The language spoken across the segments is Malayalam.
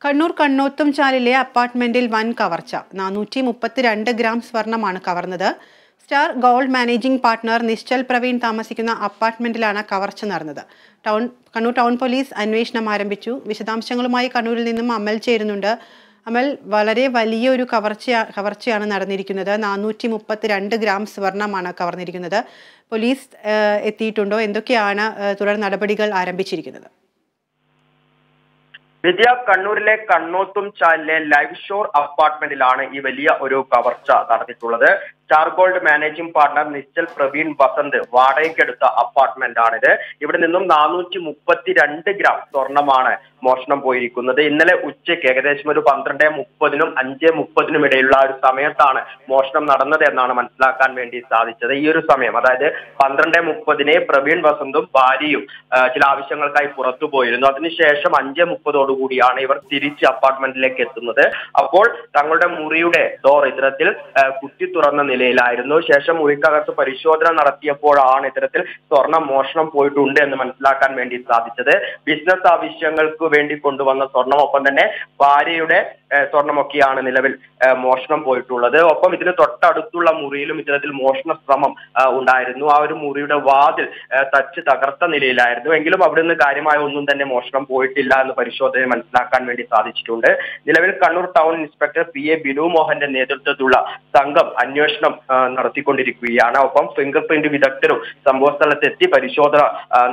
കണ്ണൂർ കണ്ണോത്തുംചാലിലെ അപ്പാർട്ട്മെന്റിൽ വൻ കവർച്ച. 432 ഗ്രാം സ്വർണമാണ് കവർന്നത്. Star Gold managing partner Nishchal Praveen താമസിക്കുന്ന അപ്പാർട്ട്മെന്റിലാണ് കവർച്ച നടന്നത്. കണ്ണൂർ ടൗൺ പോലീസ് അന്വേഷണം ആരംഭിച്ചു. വിശദാംശങ്ങളുമായി കണ്ണൂരിൽ നിന്നും അമൽ ചേരുന്നുണ്ട്. അമൽ, വളരെ വലിയൊരു കവർച്ചയാണ് നടന്നിരിക്കുന്നത്. 432 ഗ്രാം സ്വർണമാണ് കവർന്നിരിക്കുന്നത്. പോലീസ് എത്തിയിട്ടുണ്ടോ? എന്തൊക്കെയാണ് തുടർ നടപടികൾ ആരംഭിച്ചിരിക്കുന്നത്? വിദ്യ, കണ്ണൂരിലെ കണ്ണോത്തുംചാലിലെ ലൈവ് ഷോർ അപ്പാർട്ട്മെന്റിലാണ് ഈ വലിയ ഒരു കവർച്ച നടന്നിട്ടുള്ളത്. Star Gold managing partner Nishchal Praveen Vasanth വാടകയ്ക്കെടുത്ത അപ്പാർട്ട്മെന്റ് ആണിത്. ഇവിടെ നിന്നും 432 ഗ്രാം സ്വർണമാണ് മോഷണം പോയിരിക്കുന്നത്. ഇന്നലെ ഉച്ചയ്ക്ക് ഏകദേശം ഒരു 12:30-നും 5:30-നും ഇടയിലുള്ള ഒരു സമയത്താണ് മോഷണം നടന്നത് എന്നാണ് മനസ്സിലാക്കാൻ വേണ്ടി സാധിച്ചത്. ഈ ഒരു സമയം, അതായത് 12:30-ന് പ്രവീൺ വസന്തും ഭാര്യയും ചില ആവശ്യങ്ങൾക്കായി പുറത്തു പോയിരുന്നു. അതിനുശേഷം 5:30-ഓടുകൂടിയാണ് ഇവർ തിരിച്ച് അപ്പാർട്ട്മെന്റിലേക്ക് എത്തുന്നത്. അപ്പോൾ തങ്ങളുടെ മുറിയുടെ ഡോർ ഇത്തരത്തിൽ കുത്തി തുറന്ന നിലയിലായിരുന്നു. ശേഷം മുറിക്കകത്ത് പരിശോധന നടത്തിയപ്പോഴാണ് ഇത്തരത്തിൽ സ്വർണം മോഷണം പോയിട്ടുണ്ട് എന്ന് മനസ്സിലാക്കാൻ വേണ്ടി സാധിച്ചത്. ബിസിനസ് ആവശ്യങ്ങൾക്ക് വേണ്ടി കൊണ്ടുവന്ന സ്വർണം, ഒപ്പം തന്നെ ഭാര്യയുടെ സ്വർണമൊക്കെയാണ് നിലവിൽ മോഷണം പോയിട്ടുള്ളത്. ഒപ്പം ഇതിന് തൊട്ടടുത്തുള്ള മുറിയിലും ഇത്തരത്തിൽ മോഷണ ശ്രമം ഉണ്ടായിരുന്നു. ആ ഒരു മുറിയുടെ വാതിൽ തച്ച് തകർത്ത നിലയിലായിരുന്നു. എങ്കിലും അവിടെ നിന്ന് കാര്യമായ ഒന്നും തന്നെ മോഷണം പോയിട്ടില്ല എന്ന് പരിശോധന മനസ്സിലാക്കാൻ വേണ്ടി സാധിച്ചിട്ടുണ്ട്. നിലവിൽ Kannur town inspector PA Binu മോഹന്റെ നേതൃത്വത്തിലുള്ള സംഘം അന്വേഷണം നടത്തിക്കൊണ്ടിരിക്കുകയാണ്. ഒപ്പം ഫിംഗർ പ്രിന്റ് വിദഗ്ധരും സംഭവ സ്ഥലത്തെത്തി പരിശോധന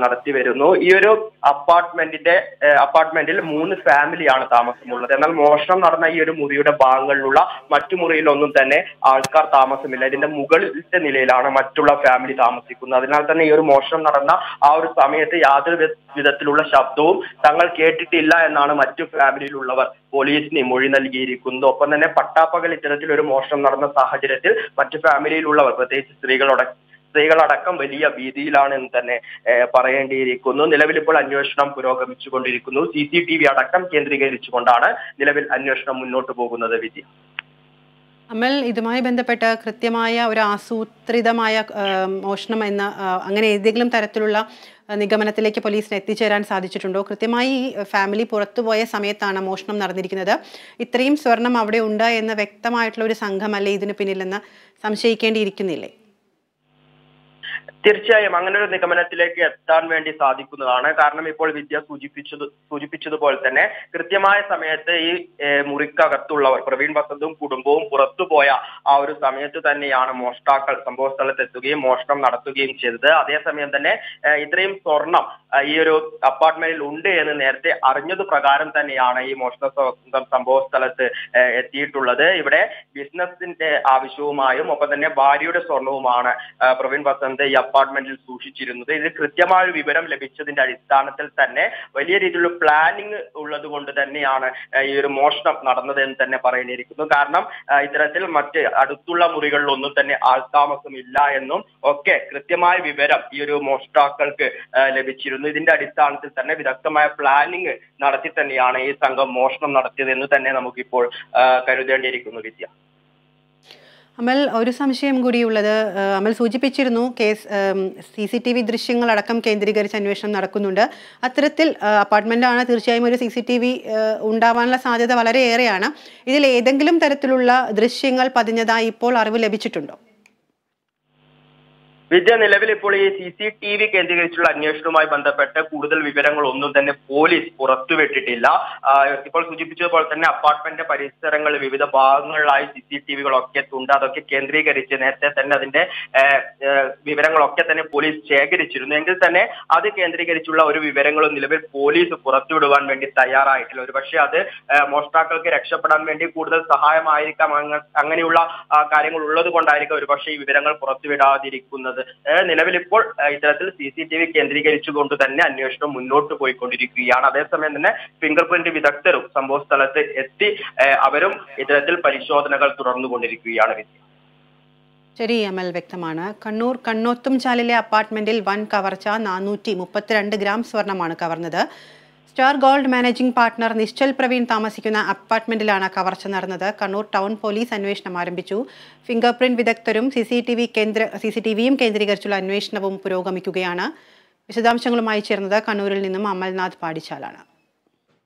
നടത്തി വരുന്നു. ഈ ഒരു അപ്പാർട്ട്മെന്റിൽ 3 ഫാമിലിയാണ് താമസമുള്ളത്. എന്നാൽ മോഷണം നടന്ന ഈ ഒരു മുറിയുടെ ഭാഗങ്ങളിലുള്ള മറ്റു മുറിയിലൊന്നും തന്നെ ആൾക്കാർ താമസമില്ല. ഇതിന്റെ മുകളിലത്തെ നിലയിലാണ് മറ്റുള്ള ഫാമിലി താമസിക്കുന്നത്. അതിനാൽ തന്നെ ഈ ഒരു മോഷണം നടന്ന ആ ഒരു സമയത്ത് യാതൊരു വിധത്തിലുള്ള ശബ്ദവും തങ്ങൾ കേട്ടിട്ടില്ല എന്നാണ് മറ്റു ഫാമിലിയിലുള്ളവർ പോലീസിന് മൊഴി നൽകിയിരിക്കുന്നത്. ഒപ്പം തന്നെ പട്ടാപ്പകൽ ഇത്തരത്തിലൊരു മോഷണം നടന്ന സാഹചര്യത്തിൽ മറ്റു ഫാമിലിയിലുള്ളവർ, പ്രത്യേകിച്ച് സ്ത്രീകളടക്കം വലിയ ഭീതിയിലാണ് എന്ന് തന്നെ പറയേണ്ടിയിരിക്കുന്നു. നിലവിൽ ഇപ്പോൾ അന്വേഷണം പുരോഗമിച്ചുകൊണ്ടിരിക്കുന്നു. CCTV അടക്കം കേന്ദ്രീകരിച്ചുകൊണ്ടാണ് നിലവിൽ അന്വേഷണം മുന്നോട്ട് പോകുന്നത്. വിധി അമൽ, ഇതുമായി ബന്ധപ്പെട്ട് കൃത്യമായ ഒരു ആസൂത്രിതമായ മോഷണം എന്ന അങ്ങനെ ഏതെങ്കിലും തരത്തിലുള്ള നിഗമനത്തിലേക്ക് പോലീസിന് എത്തിച്ചേരാൻ സാധിച്ചിട്ടുണ്ടോ? കൃത്യമായി ഫാമിലി പുറത്തുപോയ സമയത്താണ് മോഷണം നടന്നിരിക്കുന്നത്. ഇത്രയും സ്വർണം അവിടെ ഉണ്ട് എന്ന് വ്യക്തമായിട്ടുള്ള ഒരു സംഘമല്ലേ ഇതിന് പിന്നിലെന്ന് സംശയിക്കേണ്ടിയിരിക്കുന്നില്ലേ? തീർച്ചയായും അങ്ങനെ ഒരു നിഗമനത്തിലേക്ക് എത്താൻ വേണ്ടി സാധിക്കുന്നതാണ്. കാരണം ഇപ്പോൾ വിദ്യ സൂചിപ്പിച്ചതുപോലെ തന്നെ കൃത്യമായ സമയത്ത് ഈ മുറിക്കകത്തുള്ളവർ, പ്രവീൺ വസന്തും കുടുംബവും പുറത്തുപോയ ആ ഒരു സമയത്ത് തന്നെയാണ് മോഷ്ടാക്കൾ സംഭവ സ്ഥലത്ത് എത്തുകയും മോഷണം നടത്തുകയും ചെയ്തത്. അതേസമയം തന്നെ ഇത്രയും സ്വർണം ഈ ഒരു അപ്പാർട്ട്മെന്റിൽ ഉണ്ട് എന്ന് നേരത്തെ അറിഞ്ഞത് പ്രകാരം തന്നെയാണ് ഈ മോഷണ സംഭവ സ്ഥലത്ത് എത്തിയിട്ടുള്ളത്. ഇവിടെ ബിസിനസിന്റെ ആവശ്യവുമായും ഒപ്പം തന്നെ ഭാര്യയുടെ സ്വർണവുമാണ് പ്രവീൺ വസന്ത് ഈ അപ്പാർട്ട്മെന്റിൽ സൂക്ഷിച്ചിരുന്നത്. ഇത് കൃത്യമായ ഒരു വിവരം ലഭിച്ചതിന്റെ അടിസ്ഥാനത്തിൽ തന്നെ വലിയ രീതിയിലുള്ള പ്ലാനിങ് ഉള്ളത് കൊണ്ട് തന്നെയാണ് ഈ ഒരു മോഷണം നടന്നതെന്ന് തന്നെ പറയേണ്ടിയിരിക്കുന്നു. കാരണം ഇത്തരത്തിൽ മറ്റ് അടുത്തുള്ള മുറികളിലൊന്നും തന്നെ ആൾതാമസമില്ല എന്നും ഒക്കെ കൃത്യമായ വിവരം ഈ ഒരു മോഷ്ടാക്കൾക്ക് ലഭിച്ചിരുന്നു. ഇതിന്റെ അടിസ്ഥാനത്തിൽ തന്നെ വിദഗ്ധമായ പ്ലാനിങ് നടത്തി തന്നെയാണ് ഈ സംഘം മോഷണം നടത്തിയതെന്ന് തന്നെ നമുക്കിപ്പോൾ കരുതേണ്ടിയിരിക്കുന്നു. വിദ്യ, അമൽ, ഒരു സംശയം കൂടിയുള്ളത്, അമൽ സൂചിപ്പിച്ചിരുന്നു CCTV ദൃശ്യങ്ങളടക്കം കേന്ദ്രീകരിച്ച് അന്വേഷണം നടക്കുന്നുണ്ട്. അത്തരത്തിൽ അപ്പാർട്ട്മെന്റാണ്, തീർച്ചയായും ഒരു CCTV ഉണ്ടാവാനുള്ള സാധ്യത വളരെയേറെയാണ്. ഇതിൽ ഏതെങ്കിലും തരത്തിലുള്ള ദൃശ്യങ്ങൾ പതിഞ്ഞതായി ഇപ്പോൾ അറിവ് ലഭിച്ചിട്ടുണ്ടോ? വിദ്യ, നിലവിൽ ഇപ്പോൾ ഈ CCTV കേന്ദ്രീകരിച്ചുള്ള അന്വേഷണവുമായി ബന്ധപ്പെട്ട് കൂടുതൽ വിവരങ്ങളൊന്നും തന്നെ പോലീസ് പുറത്തുവിട്ടിട്ടില്ല. ഇപ്പോൾ സൂചിപ്പിച്ചതുപോലെ തന്നെ അപ്പാർട്ട്മെന്റ് പരിസരങ്ങളിൽ വിവിധ ഭാഗങ്ങളിലായി CCTVകളൊക്കെ ഉണ്ട്. അതൊക്കെ കേന്ദ്രീകരിച്ച് നേരത്തെ തന്നെ അതിന്റെ വിവരങ്ങളൊക്കെ തന്നെ പോലീസ് ശേഖരിച്ചിരുന്നു. എങ്കിൽ തന്നെ അത് കേന്ദ്രീകരിച്ചുള്ള ഒരു വിവരങ്ങളും നിലവിൽ പോലീസ് പുറത്തുവിടുവാൻ വേണ്ടി തയ്യാറായിട്ടില്ല. ഒരുപക്ഷെ അത് മോഷ്ടാക്കൾക്ക് രക്ഷപ്പെടാൻ വേണ്ടി കൂടുതൽ സഹായമായിരിക്കാം. അങ്ങനെയുള്ള കാര്യങ്ങൾ ഉള്ളത് കൊണ്ടായിരിക്കും ഒരുപക്ഷെ ഈ വിവരങ്ങൾ പുറത്തുവിടാതിരിക്കുന്നത്. നിലവിൽ ഇപ്പോൾ ഇത്തരത്തിൽ CCTV കേന്ദ്രീകരിച്ചുകൊണ്ട് തന്നെ അന്വേഷണം മുന്നോട്ട് പോയിക്കൊണ്ടിരിക്കുകയാണ്. അതേസമയം തന്നെ ഫിംഗർ പ്രിന്റ് വിദഗ്ധരും സംഭവ സ്ഥലത്ത് എത്തി അവരും ഇത്തരത്തിൽ പരിശോധനകൾ തുടർന്നുകൊണ്ടിരിക്കുകയാണ്. ശരി അമൽ, വ്യക്തമാണ്. കണ്ണൂർ കണ്ണോത്തുംചാലിലെ അപ്പാർട്ട്മെന്റിൽ വൻ കവർച്ച. 432 ഗ്രാം സ്വർണമാണ് കവർന്നത്. Star Gold managing partner Nishchal Praveen താമസിക്കുന്ന അപ്പാർട്ട്മെന്റിലാണ് കവർച്ച നടന്നത്. കണ്ണൂർ ടൗൺ പോലീസ് അന്വേഷണം ആരംഭിച്ചു. ഫിംഗർ പ്രിന്റ് വിദഗ്ധരും CCTVയും കേന്ദ്രീകരിച്ചുള്ള അന്വേഷണവും പുരോഗമിക്കുകയാണ്. വിശദാംശങ്ങളുമായി ചേർന്നത് കണ്ണൂരിൽ നിന്നും അമൽനാഥ് പാടിച്ചാലാണ്.